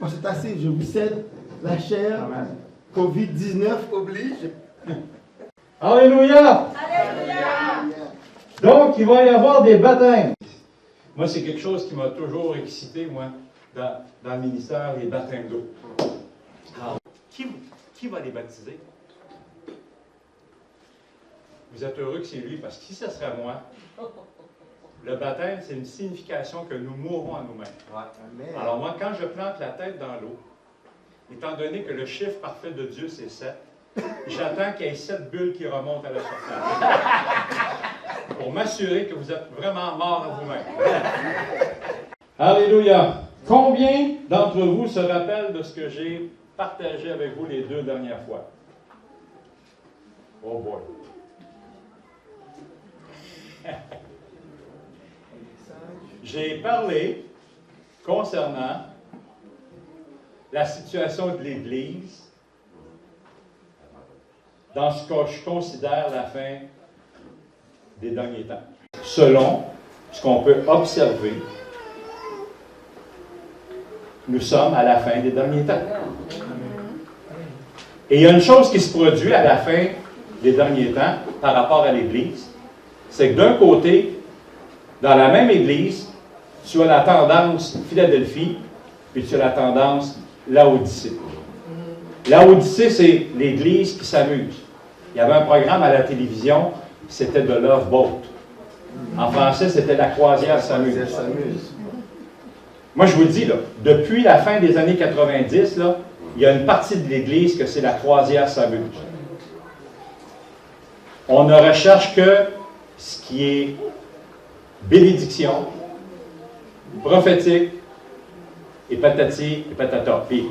On s'est assis, je vous cède la chair. Covid-19 oblige. Alléluia! Donc, il va y avoir des baptêmes. Moi, c'est quelque chose qui m'a toujours excité, moi, dans le ministère, les baptêmes d'eau. Alors, qui va les baptiser? Vous êtes heureux que c'est lui, parce que si ce serait moi, le baptême, c'est une signification que nous mourrons à nous-mêmes. Alors moi, quand je plante la tête dans l'eau, étant donné que le chiffre parfait de Dieu, c'est 7, j'attends qu'il y ait 7 bulles qui remontent à la surface. Pour m'assurer que vous êtes vraiment mort à vous-même. Alléluia. Combien d'entre vous se rappellent de ce que j'ai partagé avec vous les 2 dernières fois? Oh boy. J'ai parlé concernant la situation de l'Église dans ce que je considère la fin des derniers temps. Selon ce qu'on peut observer, nous sommes à la fin des derniers temps. Et il y a une chose qui se produit à la fin des derniers temps par rapport à l'Église, c'est que d'un côté, dans la même Église, tu as la tendance Philadelphie, puis tu as la tendance Laodicée. Laodicée, c'est l'Église qui s'amuse. Il y avait un programme à la télévision, c'était de Love Boat. En français, c'était La croisière s'amuse. Moi, je vous le dis, là, depuis la fin des années 90, là, il y a une partie de l'Église que c'est La croisière s'amuse. On ne recherche que ce qui est bénédiction, prophétique, et patati et patata. Puis,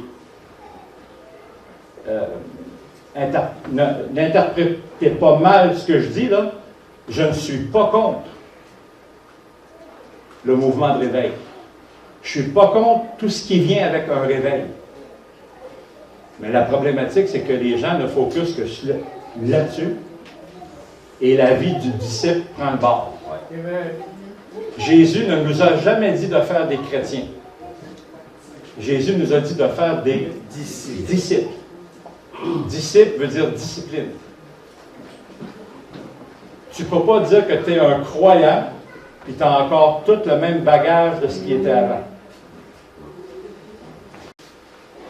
n'interprétez pas mal ce que je dis, là. Je ne suis pas contre le mouvement de réveil. Je ne suis pas contre tout ce qui vient avec un réveil. Mais la problématique, c'est que les gens ne focusent que là-dessus, et la vie du disciple prend le bord. Jésus ne nous a jamais dit de faire des chrétiens. Jésus nous a dit de faire des disciples. Disciple veut dire discipline. Tu ne peux pas dire que tu es un croyant et tu as encore tout le même bagage de ce qui était avant.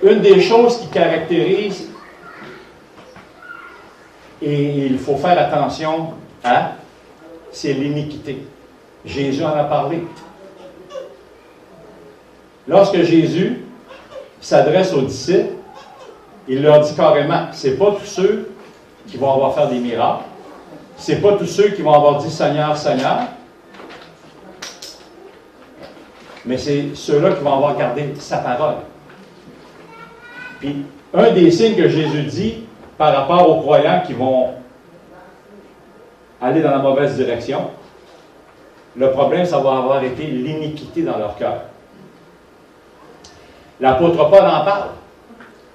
Une des choses qui caractérise, et il faut faire attention à, c'est l'iniquité. Jésus en a parlé. Lorsque Jésus s'adresse aux disciples, il leur dit carrément, c'est pas tous ceux qui vont avoir fait des miracles, c'est pas tous ceux qui vont avoir dit Seigneur, Seigneur, mais c'est ceux-là qui vont avoir gardé sa parole. Puis, un des signes que Jésus dit par rapport aux croyants qui vont aller dans la mauvaise direction, le problème, ça va avoir été l'iniquité dans leur cœur. L'apôtre Paul en parle,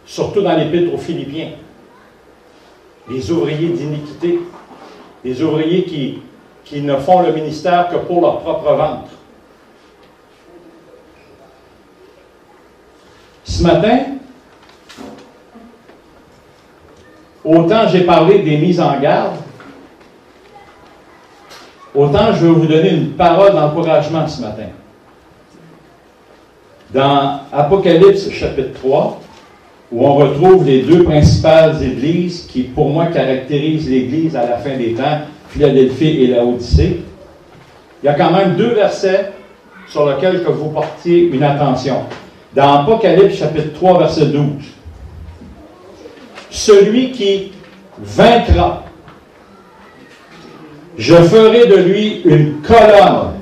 surtout dans l'épître aux Philippiens. Les ouvriers d'iniquité, les ouvriers qui ne font le ministère que pour leur propre ventre. Ce matin, autant j'ai parlé des mises en garde, autant je veux vous donner une parole d'encouragement ce matin. Dans Apocalypse chapitre 3, où on retrouve les 2 principales églises qui, pour moi, caractérisent l'Église à la fin des temps, Philadelphie et Laodicée, il y a quand même 2 versets sur lesquels que vous portiez une attention. Dans Apocalypse chapitre 3, verset 12, « Celui qui vaincra, je ferai de lui une colonne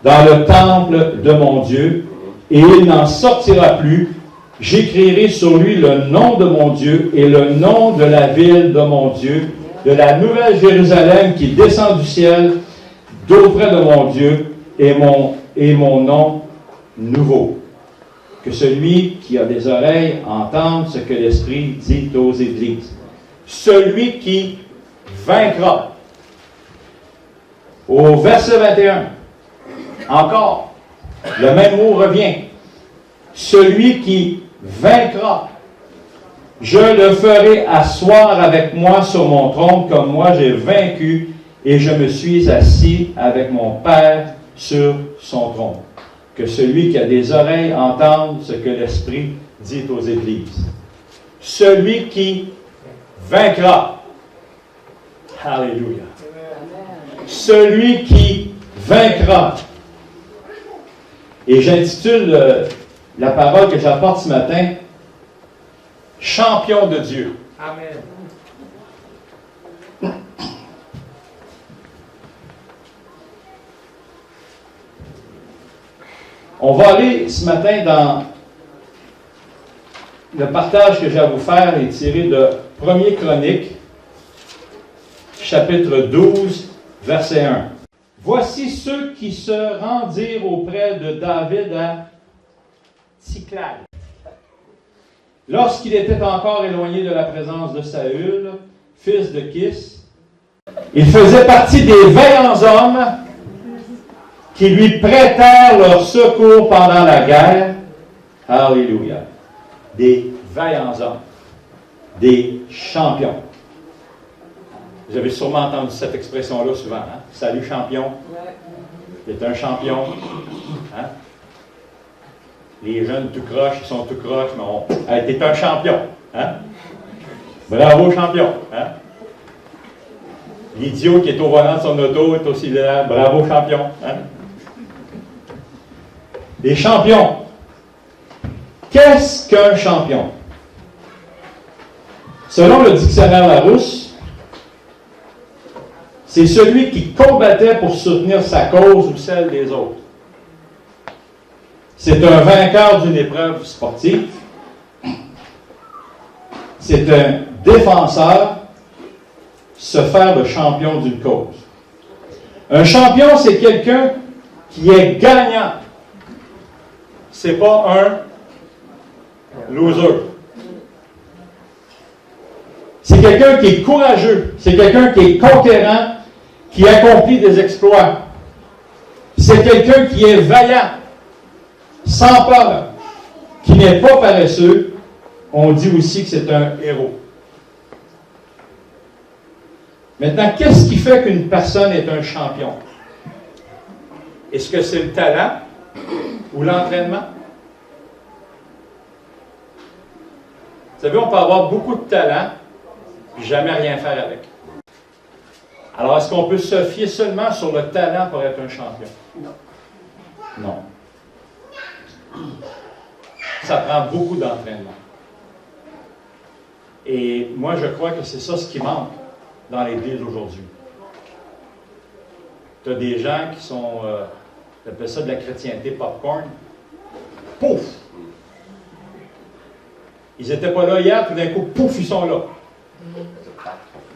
dans le temple de mon Dieu, et il n'en sortira plus. J'écrirai sur lui le nom de mon Dieu et le nom de la ville de mon Dieu, de la nouvelle Jérusalem qui descend du ciel, d'auprès de mon Dieu, et mon nom nouveau. Que celui qui a des oreilles entende ce que l'Esprit dit aux églises. Celui qui vaincra. » Au verset 21, encore, le même mot revient. Celui qui vaincra. Je le ferai asseoir avec moi sur mon trône, comme moi j'ai vaincu, et je me suis assis avec mon Père sur son trône. Que celui qui a des oreilles entende ce que l'Esprit dit aux Églises. Celui qui vaincra. Alléluia. Celui qui vaincra. Et j'intitule la parole que j'apporte ce matin, Champion de Dieu. Amen. On va aller ce matin dans le partage que j'ai à vous faire est tiré de 1er Chroniques, chapitre 12, verset 1. Voici ceux qui se rendirent auprès de David à Tsiklag. Lorsqu'il était encore éloigné de la présence de Saül, fils de Kis, il faisait partie des vaillants hommes qui lui prêtèrent leur secours pendant la guerre. Alléluia. Des vaillants hommes, des champions. Vous avez sûrement entendu cette expression-là souvent. Hein? Salut champion. T'es un champion. Hein? Les jeunes tout croches, ils sont tout croches, mais hey, t'es un champion. Hein? Bravo champion. Hein? L'idiot qui est au volant de son auto est aussi là. Bravo champion. Hein? Les champions. Qu'est-ce qu'un champion? Selon le dictionnaire Larousse, c'est celui qui combattait pour soutenir sa cause ou celle des autres. C'est un vainqueur d'une épreuve sportive. C'est un défenseur, se faire le champion d'une cause. Un champion, c'est quelqu'un qui est gagnant. C'est pas un loser. C'est quelqu'un qui est courageux. C'est quelqu'un qui est conquérant, qui accomplit des exploits. C'est quelqu'un qui est vaillant, sans peur, qui n'est pas paresseux. On dit aussi que c'est un héros. Maintenant, qu'est-ce qui fait qu'une personne est un champion? Est-ce que c'est le talent ou l'entraînement? Vous savez, on peut avoir beaucoup de talent et jamais rien faire avec. Alors, est-ce qu'on peut se fier seulement sur le talent pour être un champion? Non. Ça prend beaucoup d'entraînement. Et moi, je crois que c'est ça ce qui manque dans l'Église aujourd'hui. Tu as des gens qui sont, on appelle ça de la chrétienté popcorn. Pouf! Ils n'étaient pas là hier, tout d'un coup, pouf, ils sont là.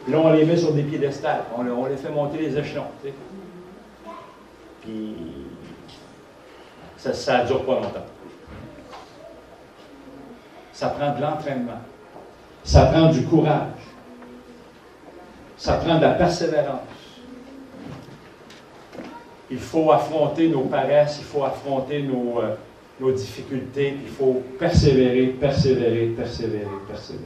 Puis là, on les met sur des piédestals. On les fait monter les échelons. Tu sais. Puis, ça ne dure pas longtemps. Ça prend de l'entraînement. Ça prend du courage. Ça prend de la persévérance. Il faut affronter nos paresses, il faut affronter nos difficultés, il faut persévérer, persévérer, persévérer, persévérer.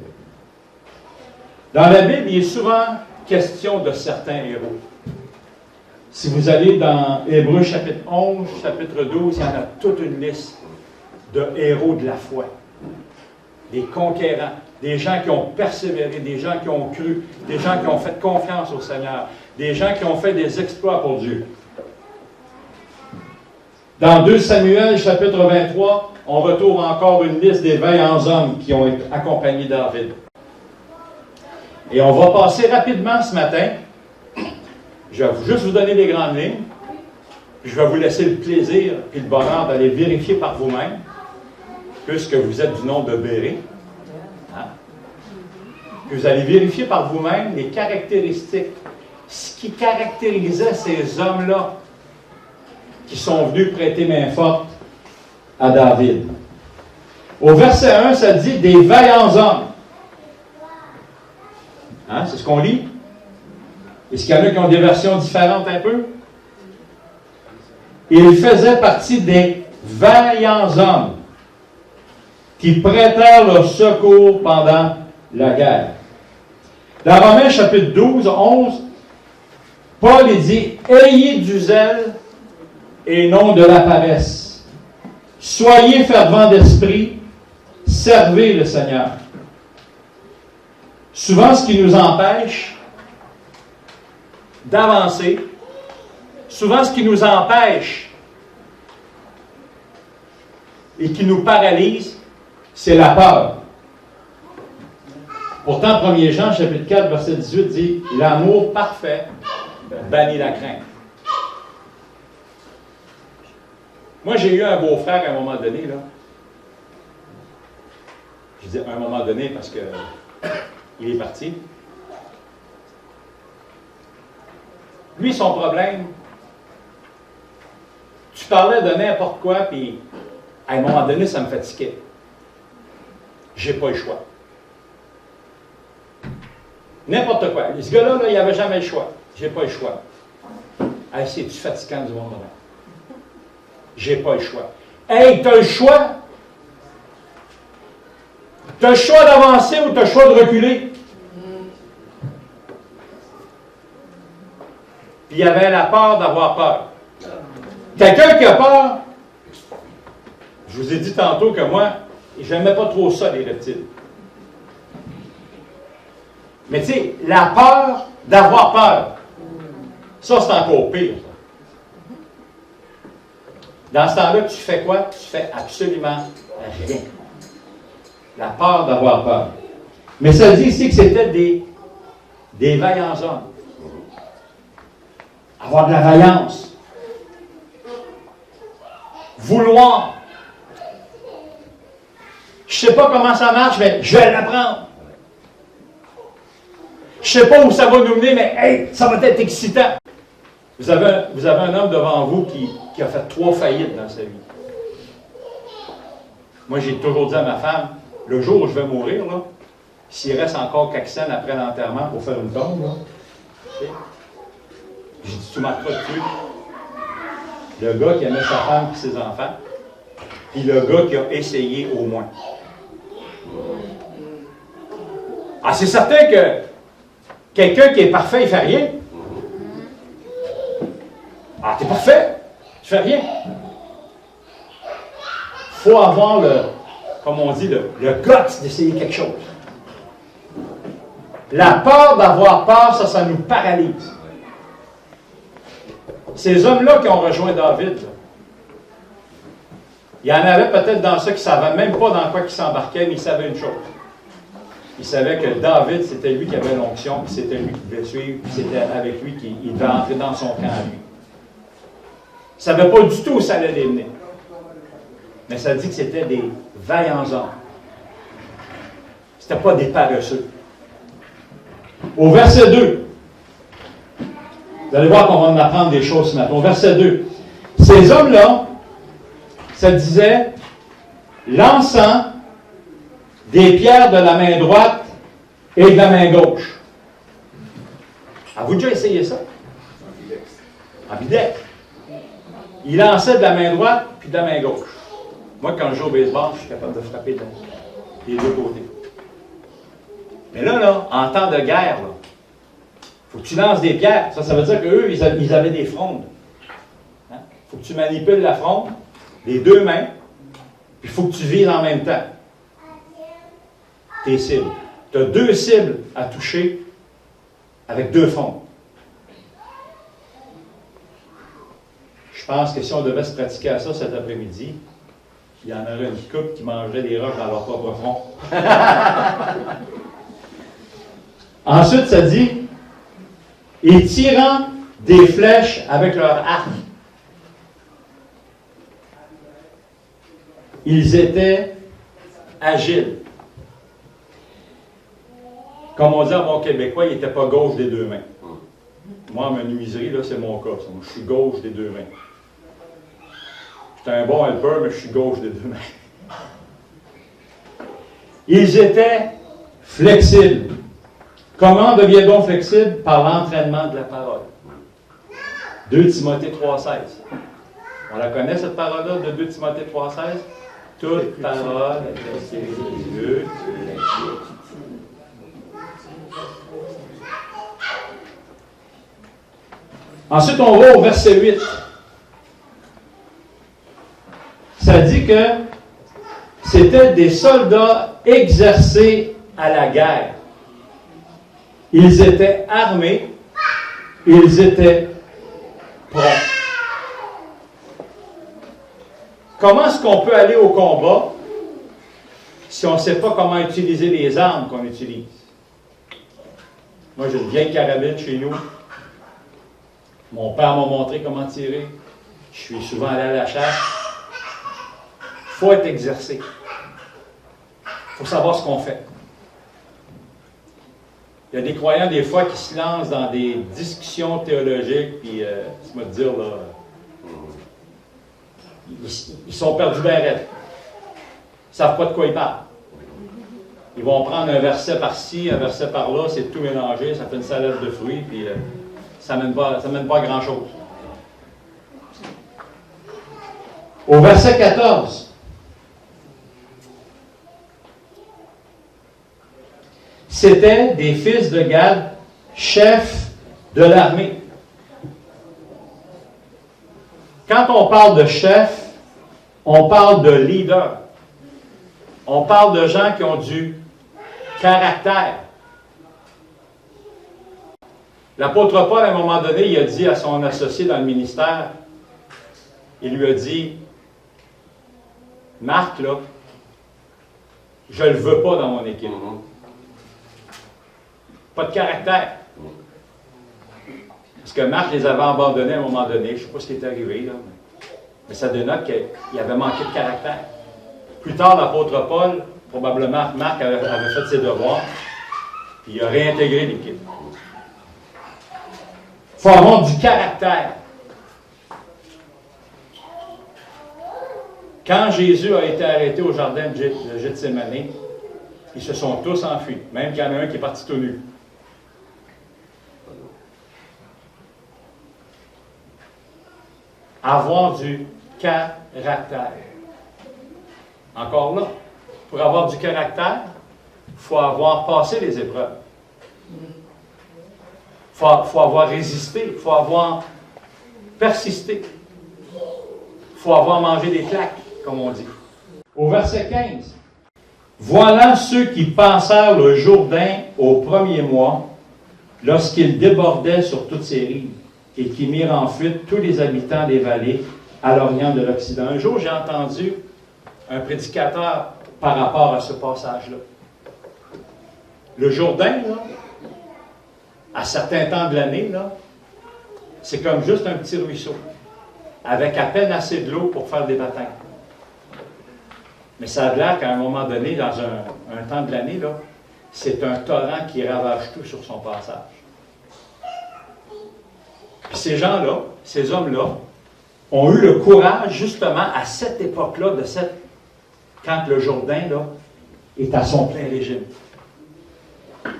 Dans la Bible, il est souvent question de certains héros. Si vous allez dans Hébreux chapitre 11, chapitre 12, il y en a toute une liste de héros de la foi. Des conquérants, des gens qui ont persévéré, des gens qui ont cru, des gens qui ont fait confiance au Seigneur, des gens qui ont fait des exploits pour Dieu. Dans 2 Samuel, chapitre 23, on retrouve encore une liste des vaillants hommes qui ont accompagné David. Et on va passer rapidement ce matin. Je vais juste vous donner les grandes lignes. Puis je vais vous laisser le plaisir et le bonheur d'aller vérifier par vous-même, puisque vous êtes du nom de Béré. Hein? Puis vous allez vérifier par vous-même les caractéristiques, ce qui caractérisait ces hommes-là qui sont venus prêter main forte à David. Au verset 1, ça dit « des vaillants hommes ». Hein? C'est ce qu'on lit. Est-ce qu'il y en a qui ont des versions différentes un peu? Il faisait partie des vaillants hommes. qui prêtèrent leur secours pendant la guerre. Dans Romains chapitre 12, 11, Paul il dit « Ayez du zèle et non de la paresse. Soyez fervents d'esprit, servez le Seigneur. » Souvent, ce qui nous empêche d'avancer, souvent ce qui nous empêche et qui nous paralyse, c'est la peur. Pourtant, 1 Jean, chapitre 4, verset 18 dit « L'amour parfait bannit la crainte. » Moi, j'ai eu un beau-frère à un moment donné, là. Je dis à un moment donné parce que il est parti. Lui, son problème, tu parlais de n'importe quoi, puis à un moment donné, ça me fatiguait. J'ai pas le choix. N'importe quoi. Ce gars-là, là, il n'avait jamais le choix. J'ai pas le choix. Hey, c'est-tu fatigant du monde? J'ai pas le choix. Hey, t'as le choix? T'as le choix d'avancer ou t'as le choix de reculer? Puis il y avait la peur d'avoir peur. Quelqu'un qui a peur, je vous ai dit tantôt que moi, je n'aimais pas trop ça, les reptiles. Mais tu sais, la peur d'avoir peur, ça c'est encore pire. Dans ce temps-là, tu fais quoi? Tu fais absolument rien. La peur d'avoir peur. Mais ça dit ici que c'était des vaillants hommes. Avoir de la vaillance. Vouloir. Je ne sais pas comment ça marche, mais je vais l'apprendre. Je ne sais pas où ça va nous mener, mais hey, ça va être excitant. Vous avez un homme devant vous qui a fait 3 faillites dans sa vie. Moi, j'ai toujours dit à ma femme, le jour où je vais mourir, là, s'il reste encore quelques scènes après l'enterrement pour faire une tombe, là, okay. J'ai dit, tu marqueras dessus le gars qui aimait sa femme et ses enfants, puis le gars qui a essayé au moins. Ah, c'est certain que quelqu'un qui est parfait, il ne fait rien. Ah, t'es parfait, tu fais rien. Il faut avoir comme on dit, le guts d'essayer quelque chose. La peur d'avoir peur, ça nous paralyse. Ces hommes-là qui ont rejoint David, là, il y en avait peut-être dans ceux qui ne savaient même pas dans quoi ils s'embarquaient, mais ils savaient une chose. Ils savaient que David, c'était lui qui avait l'onction, puis c'était lui qui devait suivre, puis c'était avec lui qu'il devait entrer dans son camp à lui. Ils ne savaient pas du tout où ça allait les mener. Mais ça dit que c'était des vaillants hommes. Ce n'était pas des paresseux. Au verset 2, vous allez voir qu'on va en apprendre des choses ce matin. Au verset 2, ces hommes-là, ça disait, lançant des pierres de la main droite et de la main gauche. Avez-vous déjà essayé ça? En bidex. Il lançait de la main droite puis de la main gauche. Moi, quand je joue au baseball, je suis capable de frapper des deux côtés. Mais là, en temps de guerre, il faut que tu lances des pierres. Ça veut dire qu'eux, ils avaient des frondes. Il faut que tu manipules la fronde, les deux mains, puis il faut que tu vises en même temps tes cibles. Tu as 2 cibles à toucher avec 2 frondes. Je pense que si on devait se pratiquer à ça cet après-midi, il y en aurait une couple qui mangerait des roches dans leur propre front. Ensuite, ça dit, et tirant des flèches avec leur arc, ils étaient agiles. Comme on dit en bon québécois, ils n'étaient pas gauche des 2 mains. Moi, en menuiserie, là, c'est mon cas. Je suis gauche des 2 mains. J'étais un bon helper, mais je suis gauche des 2 mains. Ils étaient flexibles. Comment devient-on flexible? Par l'entraînement de la parole. 2 Timothée 3,16. On la connaît, cette parole-là, de 2 Timothée 3,16? toute parole est spiritueuse. Ensuite, on va au verset 8. Ça dit que c'était des soldats exercés à la guerre. Ils étaient armés, ils étaient prompts. Comment est-ce qu'on peut aller au combat si on ne sait pas comment utiliser les armes qu'on utilise? Moi, j'ai une vieille carabine chez nous. Mon père m'a montré comment tirer. Je suis souvent allé à la chasse. Il faut être exercé. Il faut savoir ce qu'on fait. Il y a des croyants, des fois, qui se lancent dans des discussions théologiques, puis, tu vas te dire, là, ils sont perdus bien raides. Ils ne savent pas de quoi ils parlent. Ils vont prendre un verset par-ci, un verset par-là, c'est tout mélangé, ça fait une salade de fruits, puis ça ne mène pas à grand-chose. Au verset 14, c'était des fils de Gad, chefs de l'armée. Quand on parle de chef, on parle de leader. On parle de gens qui ont du caractère. L'apôtre Paul, à un moment donné, il a dit à son associé dans le ministère, il lui a dit, Marc, là, je ne le veux pas dans mon équipe. Pas de caractère. Parce que Marc les avait abandonnés à un moment donné, je ne sais pas ce qui est arrivé, là, mais ça dénote qu'il avait manqué de caractère. Plus tard, l'apôtre Paul, probablement Marc avait fait ses devoirs, puis il a réintégré l'équipe. Il faut avoir du caractère. Quand Jésus a été arrêté au jardin de Gethsémani, ils se sont tous enfuis, même qu'il y en a un qui est parti tout nu. Avoir du caractère. Encore là, pour avoir du caractère, il faut avoir passé les épreuves. Il faut avoir résisté, il faut avoir persisté. Il faut avoir mangé des claques, comme on dit. Au verset 15. Voilà ceux qui passèrent le Jourdain au premier mois, lorsqu'il débordait sur toutes ses rives, et qui mirent en fuite tous les habitants des vallées à l'orient de l'Occident. Un jour, j'ai entendu un prédicateur par rapport à ce passage-là. Le Jourdain, là, à certains temps de l'année, là, c'est comme juste un petit ruisseau, avec à peine assez de l'eau pour faire des baptêmes. Mais ça a l'air qu'à un moment donné, dans un temps de l'année, là, c'est un torrent qui ravage tout sur son passage. Puis ces gens-là, ces hommes-là, ont eu le courage, justement, à cette époque-là, quand le Jourdain, là, est à son plein régime.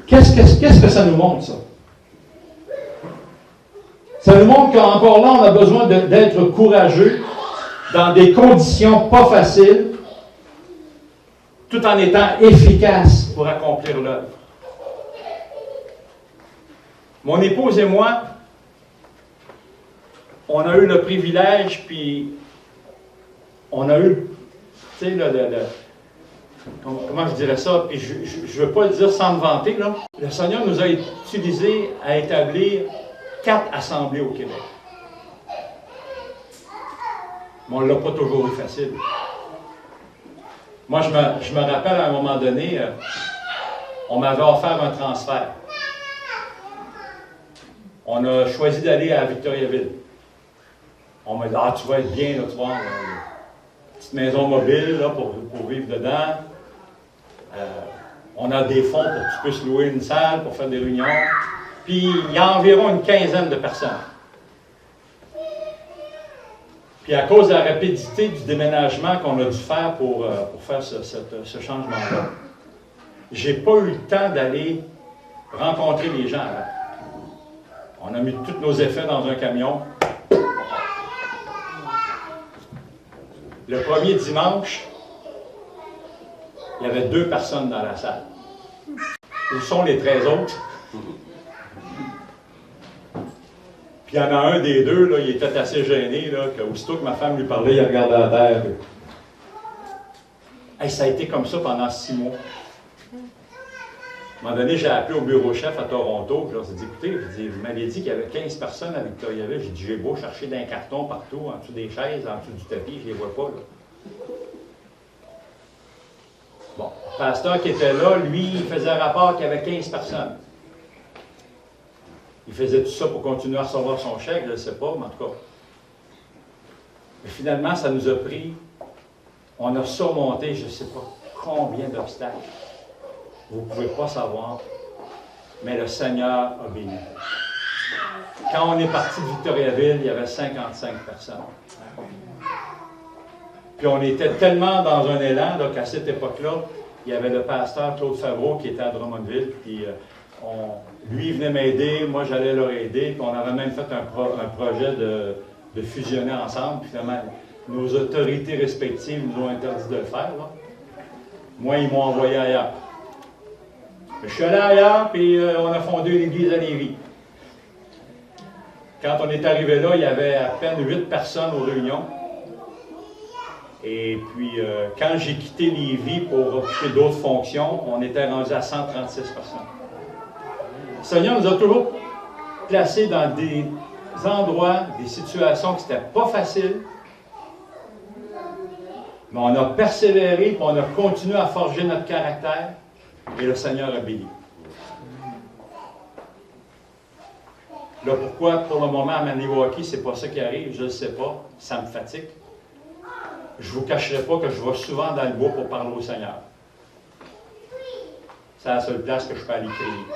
Qu'est-ce que ça nous montre, ça? Ça nous montre qu'encore là, on a besoin d'être courageux dans des conditions pas faciles, tout en étant efficace pour accomplir l'œuvre. Mon épouse et moi, on a eu le privilège, puis on a eu, tu sais, comment je dirais ça, puis je ne veux pas le dire sans me vanter, là. Le Seigneur nous a utilisés à établir 4 assemblées au Québec. Mais on ne l'a pas toujours eu facile. Moi, je me rappelle à un moment donné, on m'avait offert un transfert. On a choisi d'aller à Victoriaville. On m'a dit, tu vas être bien, là, tu vois, une petite maison mobile là, pour vivre dedans. On a des fonds pour que tu puisses louer une salle pour faire des réunions. Puis, il y a environ une quinzaine de personnes. Puis, à cause de la rapidité du déménagement qu'on a dû faire pour faire ce changement-là, j'ai pas eu le temps d'aller rencontrer les gens avant. On a mis tous nos effets dans un camion. Le premier dimanche, il y avait 2 personnes dans la salle. Où sont les 13 autres? Puis il y en a un des deux, là, il était assez gêné, là, qu'aussitôt que ma femme lui parlait, il regardait à terre. Hey, ça a été comme ça pendant 6 mois. À un moment donné, j'ai appelé au bureau chef à Toronto, puis je leur ai dit, écoutez, vous m'aviez dit qu'il y avait 15 personnes à Victoriaville. J'ai dit, j'ai beau chercher d'un carton partout, en dessous des chaises, en dessous du tapis, je ne les vois pas. Là. Bon, le pasteur qui était là, lui, il faisait rapport qu'il y avait 15 personnes. Il faisait tout ça pour continuer à recevoir son chèque, je ne sais pas, mais en tout cas. Mais finalement, ça nous a pris, on a surmonté, je ne sais pas combien d'obstacles. Vous ne pouvez pas savoir, mais le Seigneur a béni. Quand on est parti de Victoriaville, il y avait 55 personnes. Puis on était tellement dans un élan qu'à cette époque-là, il y avait le pasteur Claude Favreau qui était à Drummondville, puis lui, il venait m'aider, moi j'allais leur aider, puis on avait même fait un projet de fusionner ensemble, puis finalement, nos autorités respectives nous ont interdit de le faire. Là. Moi, ils m'ont envoyé ailleurs. Je suis allé ailleurs, puis on a fondé une église à Lévis. Quand on est arrivé là, il y avait à peine 8 personnes aux réunions. Et puis, quand j'ai quitté Lévis pour occuper d'autres fonctions, on était rendu à 136 personnes. Le Seigneur nous a toujours placés dans des endroits, des situations qui n'étaient pas faciles. Mais on a persévéré, puis on a continué à forger notre caractère. Et le Seigneur a béni. Là, pourquoi, pour le moment, à Maniwaki, c'est pas ça qui arrive, je ne sais pas, ça me fatigue. Je ne vous cacherai pas que je vais souvent dans le bois pour parler au Seigneur. C'est la seule place que je peux aller crier.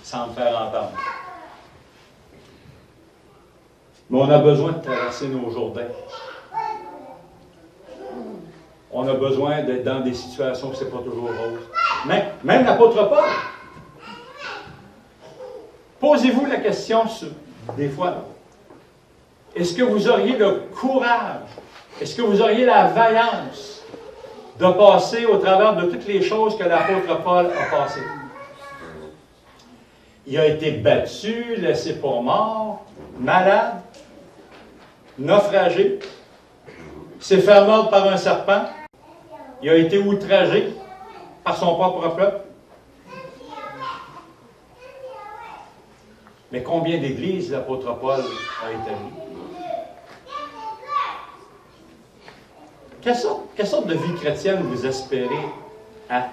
Sans me faire entendre. Mais on a besoin de traverser nos Jourdains. On a besoin d'être dans des situations où ce n'est pas toujours rose. Même l'apôtre Paul. Posez-vous la question, des fois, est-ce que vous auriez le courage, est-ce que vous auriez la vaillance de passer au travers de toutes les choses que l'apôtre Paul a passées? Il a été battu, laissé pour mort, malade, naufragé, s'est fait mordre par un serpent. Il a été outragé par son propre peuple. Mais combien d'églises l'apôtre Paul a établi? Quelle sorte de vie chrétienne vous espérez à?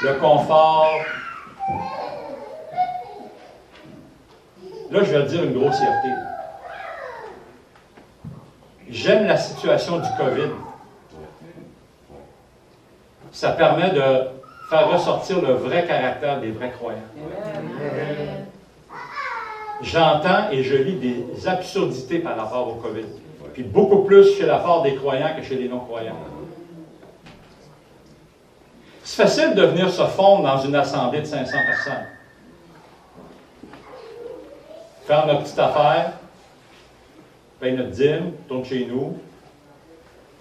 Le confort. Là, je vais dire une grossièreté. J'aime la situation du COVID. Ça permet de faire ressortir le vrai caractère des vrais croyants. J'entends et je lis des absurdités par rapport au COVID. Puis beaucoup plus chez la part des croyants que chez les non-croyants. C'est facile de venir se fondre dans une assemblée de 500 personnes. Faire notre petite affaire, paye notre dîme, tourne chez nous.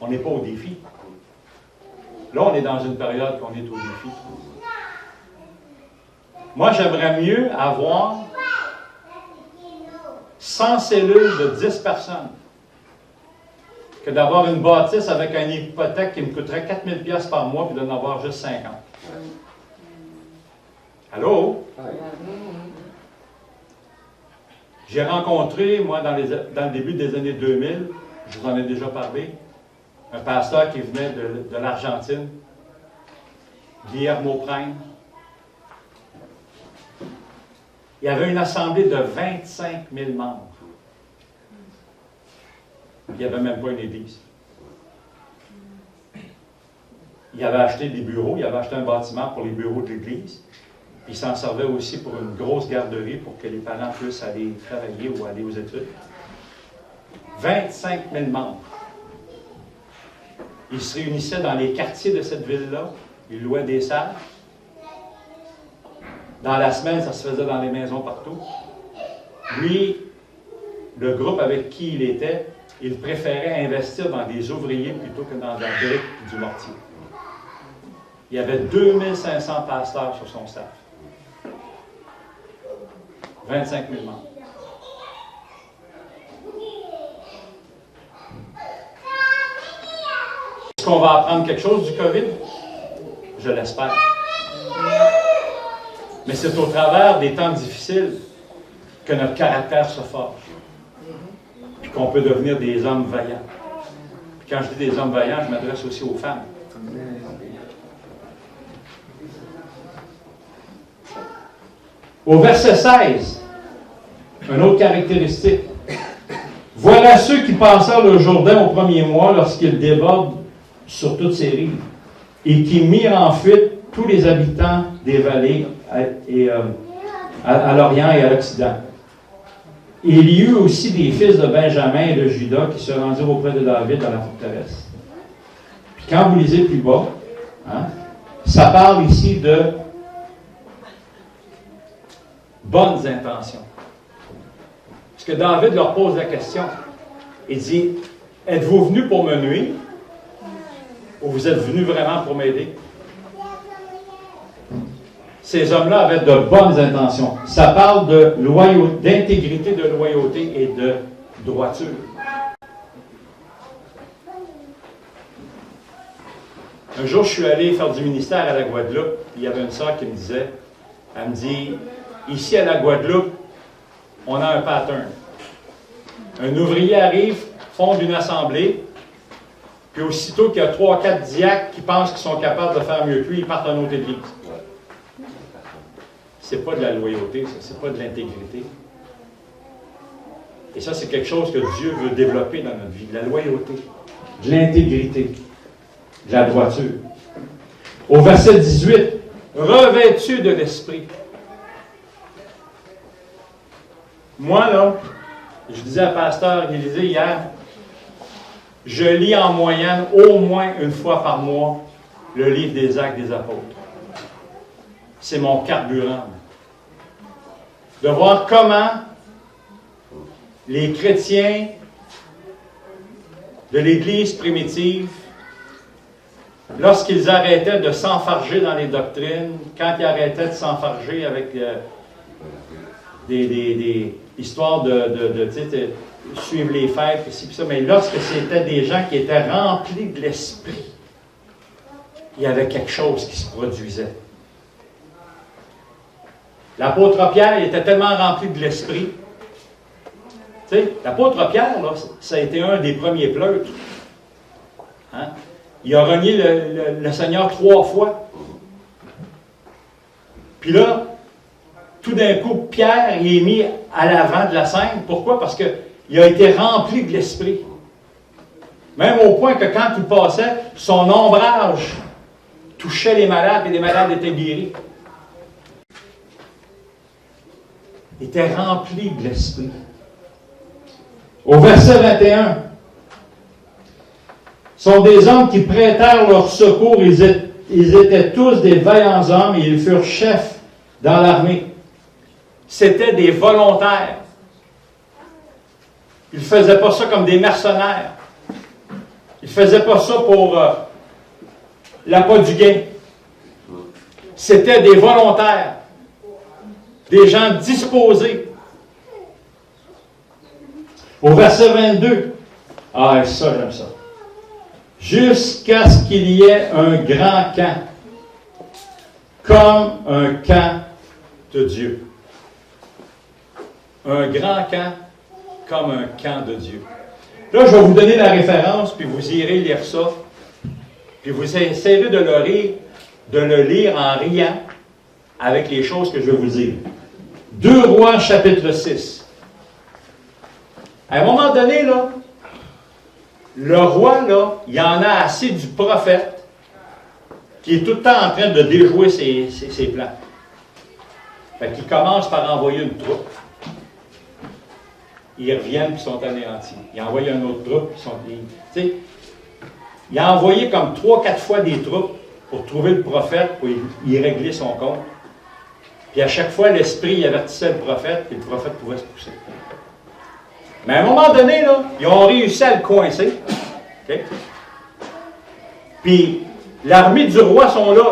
On n'est pas au défi. Là, on est dans une période qu'on est au défi. Moi, j'aimerais mieux avoir 100 cellules de 10 personnes que d'avoir une bâtisse avec une hypothèque qui me coûterait 4 000 $ par mois puis d'en avoir juste 50. Allô? J'ai rencontré, moi, dans le début des années 2000, je vous en ai déjà parlé, un pasteur qui venait de l'Argentine, Guillermo Prime. Il y avait une assemblée de 25 000 membres. Il n'y avait même pas une église. Il avait acheté des bureaux, il avait acheté un bâtiment pour les bureaux de l'église. Puis il s'en servait aussi pour une grosse garderie pour que les parents puissent aller travailler ou aller aux études. 25 000 membres. Ils se réunissaient dans les quartiers de cette ville-là. Ils louaient des salles. Dans la semaine, ça se faisait dans les maisons partout. Lui, le groupe avec qui il était, il préférait investir dans des ouvriers plutôt que dans de la brique et du mortier. Il y avait 2500 pasteurs sur son staff. 25 000 membres. Est-ce qu'on va apprendre quelque chose du COVID? Je l'espère. Mais c'est au travers des temps difficiles que notre caractère se forge. Puis qu'on peut devenir des hommes vaillants. Puis quand je dis des hommes vaillants, je m'adresse aussi aux femmes. Au verset 16, une autre caractéristique. Voilà ceux qui passèrent le Jourdain au premier mois lorsqu'il déborde sur toutes ses rives et qui mirent en fuite tous les habitants des vallées à l'Orient et à l'Occident. Il y eut aussi des fils de Benjamin et de Juda qui se rendirent auprès de David dans la forteresse. Puis quand vous lisez plus bas, hein, ça parle ici de bonnes intentions. Parce que David leur pose la question. Il dit, êtes-vous venus pour me nuire ou vous êtes venus vraiment pour m'aider? Ces hommes-là avaient de bonnes intentions. Ça parle de d'intégrité, de loyauté et de droiture. Un jour, je suis allé faire du ministère à la Guadeloupe. Il y avait une sœur qui me disait, elle me dit, ici à la Guadeloupe, on a un pattern. Un ouvrier arrive, fonde une assemblée, puis aussitôt qu'il y a 3 ou 4 diacres qui pensent qu'ils sont capables de faire mieux que lui, ils partent à une autre église. C'est pas de la loyauté, ça, c'est pas de l'intégrité. Et ça, c'est quelque chose que Dieu veut développer dans notre vie, de la loyauté, de l'intégrité, de la droiture. Au verset 18, revêtus de l'esprit. Moi, là, je disais à Pasteur Élisée hier, je lis en moyenne au moins une fois par mois le livre des Actes des Apôtres. C'est mon carburant. De voir comment les chrétiens de l'Église primitive, lorsqu'ils arrêtaient de s'enfarger dans les doctrines, quand ils arrêtaient de s'enfarger avec des histoires de suivre les fêtes, ici, puis ça, mais lorsque c'était des gens qui étaient remplis de l'esprit, il y avait quelque chose qui se produisait. L'apôtre Pierre, il était tellement rempli de l'esprit. Tu sais, l'apôtre Pierre, là, ça a été un des premiers pleutres. Hein? Il a renié le Seigneur 3 fois. Puis là, tout d'un coup, Pierre, il est mis à l'avant de la scène. Pourquoi? Parce qu'il a été rempli de l'esprit. Même au point que quand il passait, son ombrage touchait les malades et les malades étaient guéris. Il était rempli de l'esprit. Au verset 21, sont des hommes qui prêtèrent leur secours. Ils étaient tous des vaillants hommes et ils furent chefs dans l'armée. C'était des volontaires. Ils ne faisaient pas ça comme des mercenaires. Ils ne faisaient pas ça pour l'appât du gain. C'était des volontaires. Des gens disposés. Au verset 22, ah, ça, j'aime ça. Jusqu'à ce qu'il y ait un grand camp, comme un camp de Dieu. Un grand camp, comme un camp de Dieu. Là, je vais vous donner la référence, puis vous irez lire ça, puis vous essayerez de le lire en riant avec les choses que je vais vous dire. 2 Rois, chapitre 6. À un moment donné, là, le roi, là, il en a assez du prophète qui est tout le temps en train de déjouer ses plans. Fait qu'il commence par envoyer une troupe. Ils reviennent et sont anéantis. Il envoie une autre troupe. Il a envoyé comme 3-4 fois des troupes pour trouver le prophète, pour y régler son compte. Puis à chaque fois, l'esprit avertissait le prophète, et le prophète pouvait se pousser. Mais à un moment donné, là, ils ont réussi à le coincer. Okay? Puis, l'armée du roi sont là.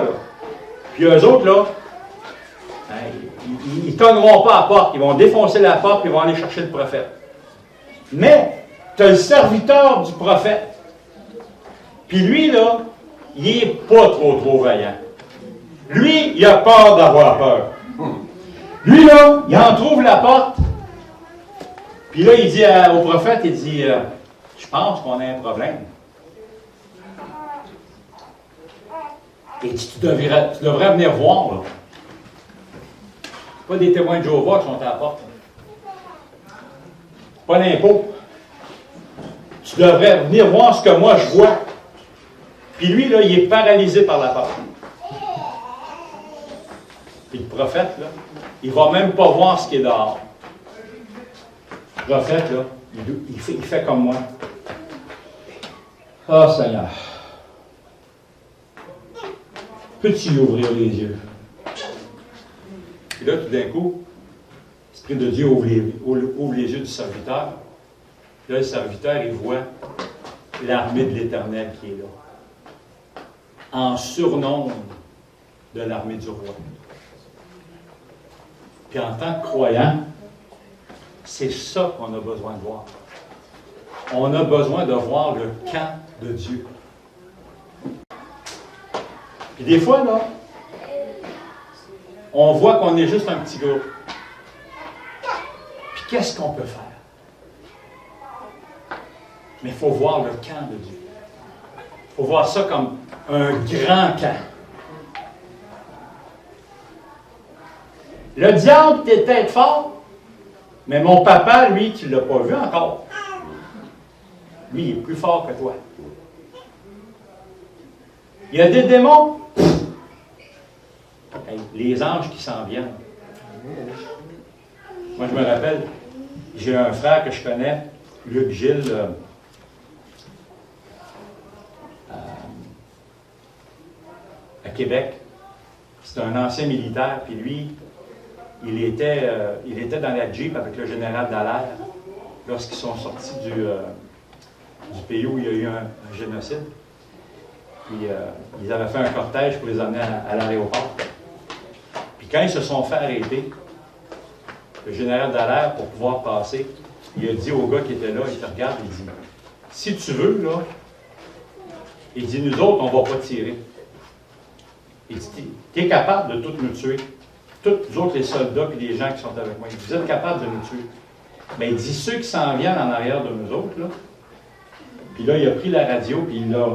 Puis eux autres, là, ils ne cogneront pas à la porte. Ils vont défoncer la porte et ils vont aller chercher le prophète. Mais, tu as le serviteur du prophète. Puis lui, là, il n'est pas trop vaillant. Lui, il a peur d'avoir peur. Lui, là, il en trouve la porte. Puis là, il dit au prophète, il dit, je pense qu'on a un problème. Et tu devrais venir voir, là. Pas des témoins de Jéhovah qui sont à la porte. Pas l'impôt. Tu devrais venir voir ce que moi je vois. Puis lui, là, il est paralysé par la porte. Puis le prophète, là, il ne va même pas voir ce qui est dehors. Le prophète, là, il fait comme moi. Ah, oh, Seigneur. Peux-tu lui ouvrir les yeux? Et là, tout d'un coup, l'Esprit de Dieu ouvre les yeux du serviteur. Là, le serviteur, il voit l'armée de l'Éternel qui est là. En surnombre de l'armée du roi. Puis en tant que croyant, c'est ça qu'on a besoin de voir. On a besoin de voir le camp de Dieu. Puis des fois, là, on voit qu'on est juste un petit groupe. Puis qu'est-ce qu'on peut faire? Mais il faut voir le camp de Dieu. Il faut voir ça comme un grand camp. Le diable était peut-être fort, mais mon papa, lui, tu ne l'as pas vu encore. Lui, il est plus fort que toi. Il y a des démons. Hey, les anges qui s'en viennent. Moi, je me rappelle, j'ai un frère que je connais, Luc Gilles, à Québec. C'est un ancien militaire, puis lui, il était dans la Jeep avec le général Dallaire lorsqu'ils sont sortis du pays où il y a eu un génocide. Puis ils avaient fait un cortège pour les emmener à l'aéroport. Puis quand ils se sont fait arrêter, le général Dallaire, pour pouvoir passer, il a dit au gars qui était là, il te regarde, il dit, si tu veux, là, il dit, nous autres, on ne va pas tirer. Il dit, tu es capable de tous nous tuer. Tous nous autres, les soldats et les gens qui sont avec moi, il dit, vous êtes capables de nous tuer. Mais il dit, ceux qui s'en viennent en arrière de nous autres, là, puis là, il a pris la radio, puis il l'a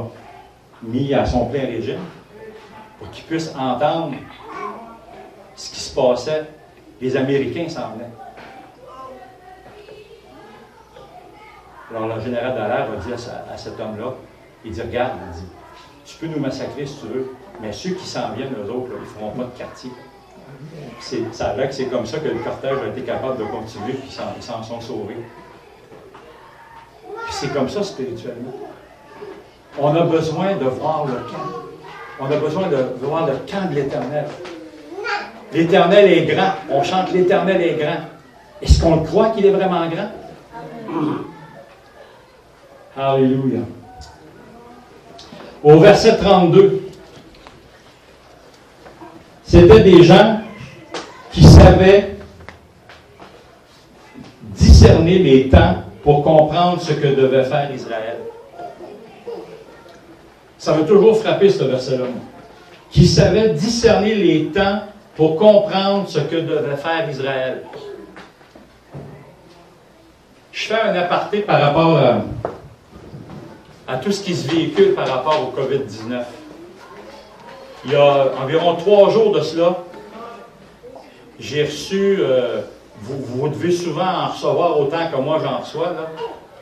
mis à son plein régime, pour qu'ils puissent entendre ce qui se passait. Les Américains s'en venaient. Alors, le général Dallaire a dit à cet homme-là, il dit, regarde, il dit, tu peux nous massacrer si tu veux, mais ceux qui s'en viennent, eux autres, là, ils ne feront pas de quartier. Ça a l'air que c'est comme ça que le cortège a été capable de continuer, puis ils s'en sont sauvés. Puis c'est comme ça spirituellement. On a besoin de voir le camp. On a besoin de voir le camp de l'Éternel. L'Éternel est grand. On chante l'Éternel est grand. Est-ce qu'on le croit qu'il est vraiment grand? Alléluia. Au verset 32, c'était des gens qui savaient discerner les temps pour comprendre ce que devait faire Israël. Ça m'a toujours frappé ce verset-là. Qui savaient discerner les temps pour comprendre ce que devait faire Israël. Je fais un aparté par rapport à tout ce qui se véhicule par rapport au COVID-19. Il y a environ 3 jours de cela, j'ai reçu, vous devez souvent en recevoir autant que moi j'en reçois, là,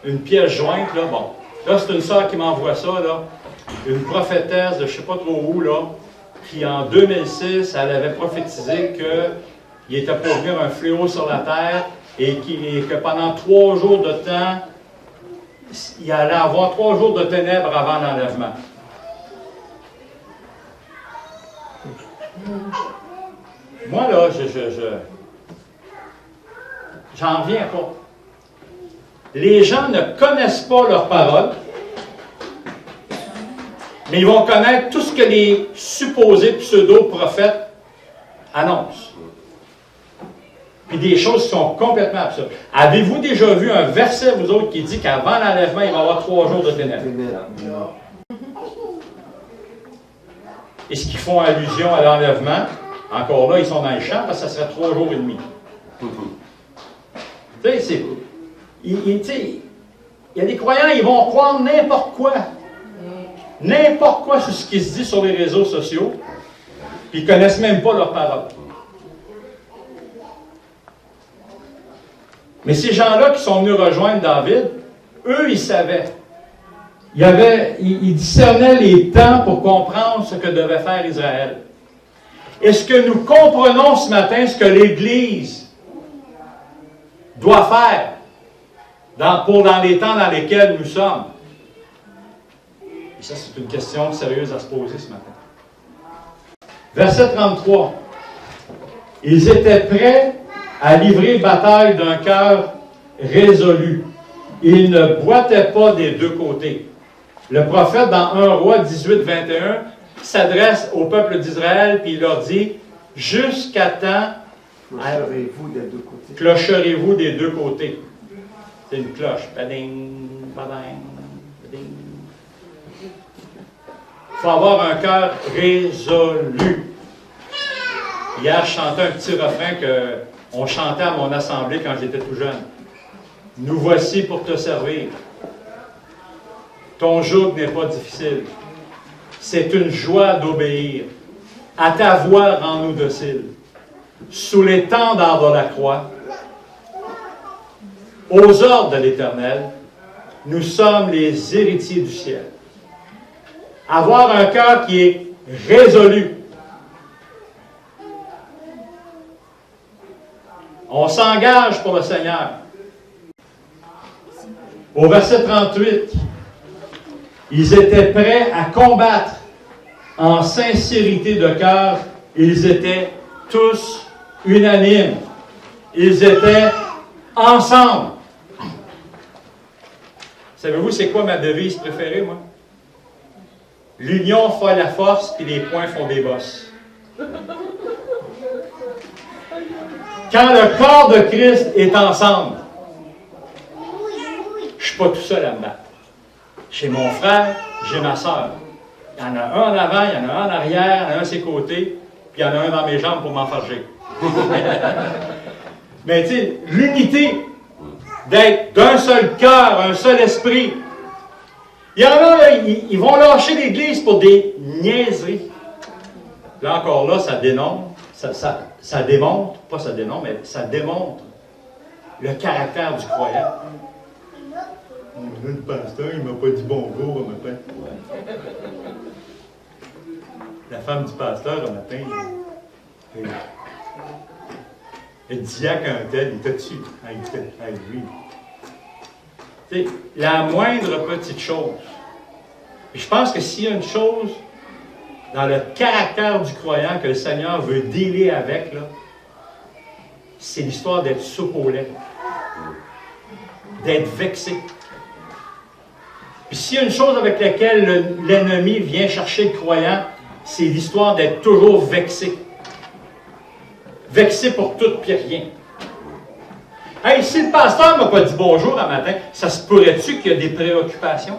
une pièce jointe. Là, bon. Là, c'est une sœur qui m'envoie ça, là, une prophétesse de je ne sais pas trop où, là, qui en 2006, elle avait prophétisé qu'il était pour venir un fléau sur la terre et que pendant 3 jours de temps, il allait avoir 3 jours de ténèbres avant l'enlèvement. Moi, là, j'en reviens pas. les gens ne connaissent pas leurs paroles, mais ils vont connaître tout ce que les supposés pseudo-prophètes annoncent. Puis des choses qui sont complètement absurdes. Avez-vous déjà vu un verset, vous autres, qui dit qu'avant l'enlèvement, il va y avoir 3 jours de ténèbres? Est-ce qu'ils font allusion à l'enlèvement? Encore là, ils sont dans les champs parce que ça serait 3 jours et demi. Tu sais, c'est... Il y a des croyants, ils vont croire n'importe quoi. N'importe quoi sur ce qui se dit sur les réseaux sociaux. Puis ils ne connaissent même pas leurs paroles. Mais ces gens-là qui sont venus rejoindre David, eux, ils savaient. Ils discernaient les temps pour comprendre ce que devait faire Israël. Est-ce que nous comprenons ce matin ce que l'Église doit faire dans les temps dans lesquels nous sommes? Et ça, c'est une question sérieuse à se poser ce matin. Verset 33. Ils étaient prêts à livrer bataille d'un cœur résolu. Ils ne boitaient pas des deux côtés. Le prophète, dans 1 Roi 18, 21, s'adresse au peuple d'Israël et il leur dit « Jusqu'à temps, clocherez-vous des deux côtés. Clocherez-vous des deux côtés. » C'est une cloche. Bading, bading, bading. Il faut avoir un cœur résolu. Hier, je chantais un petit refrain qu'on chantait à mon assemblée quand j'étais tout jeune. « Nous voici pour te servir. Ton joug n'est pas difficile. C'est une joie d'obéir. À ta voix, rends-nous dociles. Sous l'étendard de la croix, aux ordres de l'Éternel, nous sommes les héritiers du ciel. » Avoir un cœur qui est résolu. On s'engage pour le Seigneur. Au verset 38, ils étaient prêts à combattre en sincérité de cœur. Ils étaient tous unanimes. Ils étaient ensemble. Savez-vous, c'est quoi ma devise préférée, moi? L'union fait la force, puis les poings font des bosses. Quand le corps de Christ est ensemble, je ne suis pas tout seul à me battre. J'ai mon frère, j'ai ma soeur. Il y en a un en avant, il y en a un en arrière, il y en a un à ses côtés, puis il y en a un dans mes jambes pour m'enfarger. Mais tu sais, l'unité, d'être d'un seul cœur, un seul esprit. Il y en a, là, ils vont lâcher l'Église pour des niaiseries. Là encore, là, ça démontre, ça démontre, pas ça dénonce, mais ça démontre le caractère du croyant. Le pasteur, il ne m'a pas dit bonjour un matin. La femme du pasteur, un matin, le diacre un tel, il était dessus, avec lui. Tu sais, la moindre petite chose. Et je pense que s'il y a une chose dans le caractère du croyant que le Seigneur veut dealer avec, là, c'est l'histoire d'être soupe au lait, d'être vexé. Puis s'il y a une chose avec laquelle l'ennemi vient chercher le croyant, c'est l'histoire d'être toujours vexé. Vexé pour tout puis rien. Hey, si le pasteur ne m'a pas dit bonjour un matin, ça se pourrait-tu qu'il y a des préoccupations?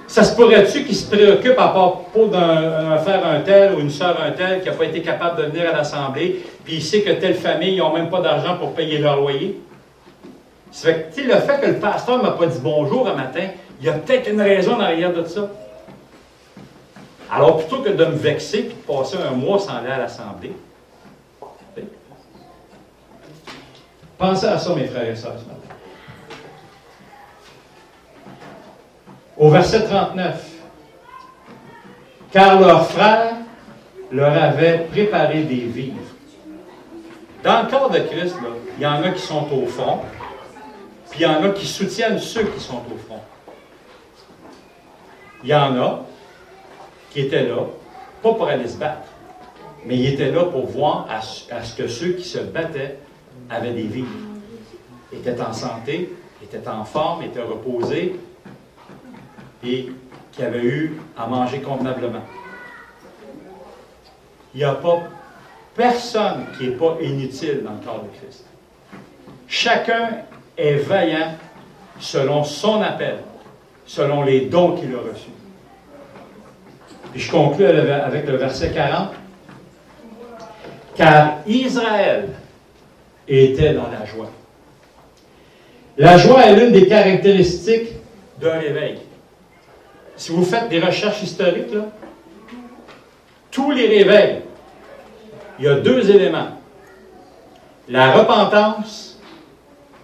Ça se pourrait-tu qu'il se préoccupe à propos d'un frère un tel ou une sœur un tel qui n'a pas été capable de venir à l'assemblée, puis il sait que telle famille, ils n'ont même pas d'argent pour payer leur loyer? Ça fait que, le fait que le pasteur ne m'a pas dit bonjour un matin, il y a peut-être une raison derrière de ça. Alors, plutôt que de me vexer et de passer un mois sans aller à l'assemblée, pensez à ça, mes frères et sœurs, ce matin. Au verset 39, « Car leurs frères leur avaient préparé des vivres. » Dans le corps de Christ, là, il y en a qui sont au front, puis il y en a qui soutiennent ceux qui sont au front. Il y en a qui étaient là, pas pour aller se battre, mais ils étaient là pour voir à ce que ceux qui se battaient avaient des vivres. était en santé, était en forme, était reposé et qui avait eu à manger convenablement. Il n'y a pas personne qui n'est pas inutile dans le corps de Christ. Chacun est vaillant selon son appel, selon les dons qu'il a reçus. Puis je conclue avec le verset 40. Car Israël était dans la joie. La joie est l'une des caractéristiques d'un réveil. Si vous faites des recherches historiques, là, tous les réveils, il y a deux éléments. La repentance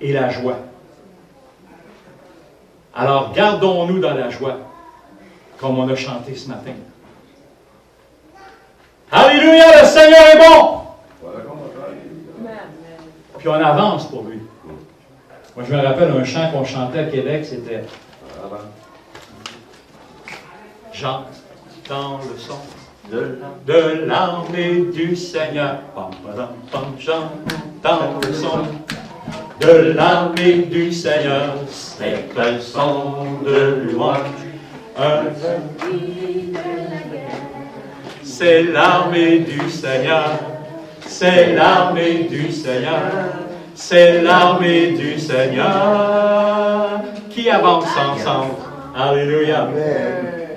et la joie. Alors, gardons-nous dans la joie, comme on a chanté ce matin. Alléluia, le Seigneur est bon! Puis on avance pour lui. Moi, je me rappelle un chant qu'on chantait à Québec, c'était J'entends le son de l'armée du Seigneur. J'entends le son de l'armée du Seigneur. C'est un son de louange. C'est l'armée du Seigneur. C'est l'armée du Seigneur. C'est l'armée du Seigneur qui avance ensemble. Alléluia.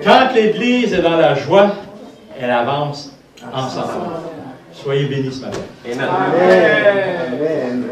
Quand l'Église est dans la joie, elle avance ensemble. Soyez bénis ce matin. Amen. Amen.